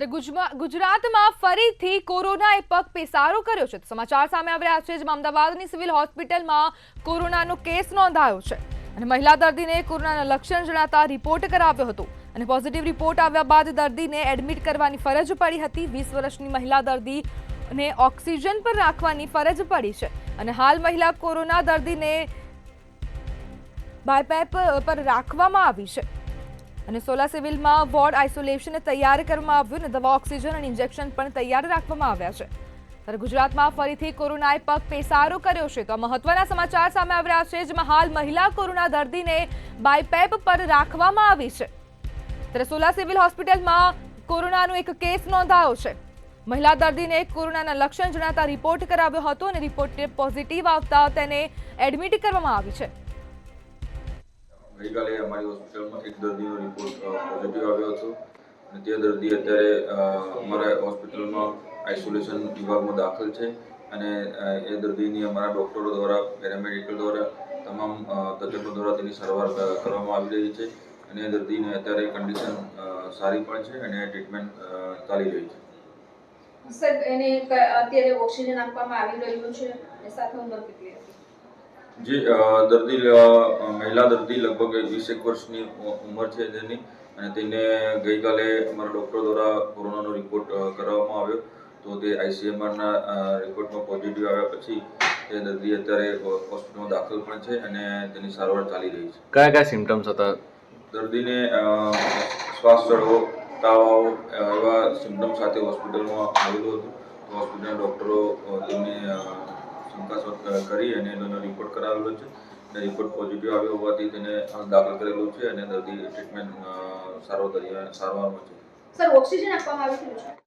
ગુજરાતમાં ફરીથી કોરોનાએ પગ પેસારો કર્યો છે. સમાચાર સામે આવી રહ્યા છે. જેમાં અમદાવાદની સિવિલ હોસ્પિટલમાં કોરોનાનો કેસ નોંધાયો છે અને મહિલા દર્દીને કોરોનાના લક્ષણ જણાતા રિપોર્ટ કરાવ્યો હતો અને પોઝિટિવ રિપોર્ટ આવ્યા બાદ દર્દીને એડમિટ કરવાની ફરજ પડી હતી. 20 વર્ષની મહિલા દર્દીને ઓક્સિજન પર રાખવાની ફરજ પડી છે અને હાલ મહિલા કોરોના દર્દીને બાયપેપ પર રાખવામાં આવી છે અને સોલા સિવિલમાં વોર્ડ આઇસોલેશન તૈયાર કરવામાં આવ્યું અને દવા, ઓક્સિજન અને ઇન્જેક્શન પણ તૈયાર રાખવામાં આવ્યા છે. ત્યારે ગુજરાતમાં ફરીથી કોરોનાએ પગ પેસારો કર્યો છે. તો આ મહત્વના સમાચાર સામે આવી રહ્યા છે, જેમાં હાલ મહિલા કોરોના દર્દીને બાયપેપ પર રાખવામાં આવી છે. ત્યારે સોલા સિવિલ હોસ્પિટલમાં કોરોનાનો એક કેસ નોંધાયો છે. મહિલા દર્દીને કોરોનાના લક્ષણ જણાતા રિપોર્ટ કરાવ્યો હતો અને રિપોર્ટ પોઝિટિવ આવતા તેને એડમિટ કરવામાં આવી છે. ગઈકાલે અમારી હોસ્પિટલમાં એક દર્દીનો રિપોર્ટ પોઝિટિવ આવ્યો હતો અને તે દર્દી અત્યારે અમારા હોસ્પિટલમાં આઇસોલેશન વિભાગમાં દાખલ છે અને એ દર્દીની અમારા ડૉક્ટરો દ્વારા, પેરામેડિકલ દ્વારા, તમામ તજજ્ઞો દ્વારા તેની સારવાર કરવામાં આવી રહી છે અને એ દર્દીને અત્યારે કન્ડિશન સારી પણ છે અને ટ્રીટમેન્ટ ચાલી રહી છે. સર, એને અત્યારે ઓક્સિજન આપવામાં આવી રહ્યું છે અને સાથે ઉંમર કેટલી હતી? જે દર્દી મહિલા દર્દી લગભગ 21 વર્ષની ઉંમર છે તેની અને તેને ગઈકાલે અમારા ડૉક્ટર દ્વારા કોરોનાનો રિપોર્ટ કરાવવામાં આવ્યો તો તે ICMRના રિપોર્ટમાં પોઝિટિવ આવ્યા પછી તે દર્દી અત્યારે હોસ્પિટલમાં દાખલ પણ છે અને તેની સારવાર ચાલી રહી છે. કયા કયા સિમ્ટમ્સ હતા દર્દીને? શ્વાસ ચડવો, તાવ આવો એવા સિમ્ટમ સાથે હોસ્પિટલમાં આવેલું હતું. તો હોસ્પિટલના ડૉક્ટરો તેમની શંકાસ્પદ કરી અને એનો રિપોર્ટ કરાવેલો છે અને રિપોર્ટ પોઝિટિવ આવ્યો હોવાથી તેને દાખલ કરેલું છે અને દર્દી ટ્રીટમેન્ટ સારવારમાં છે. સર, ઓક્સિજન આપવામાં આવી રહ્યું છે?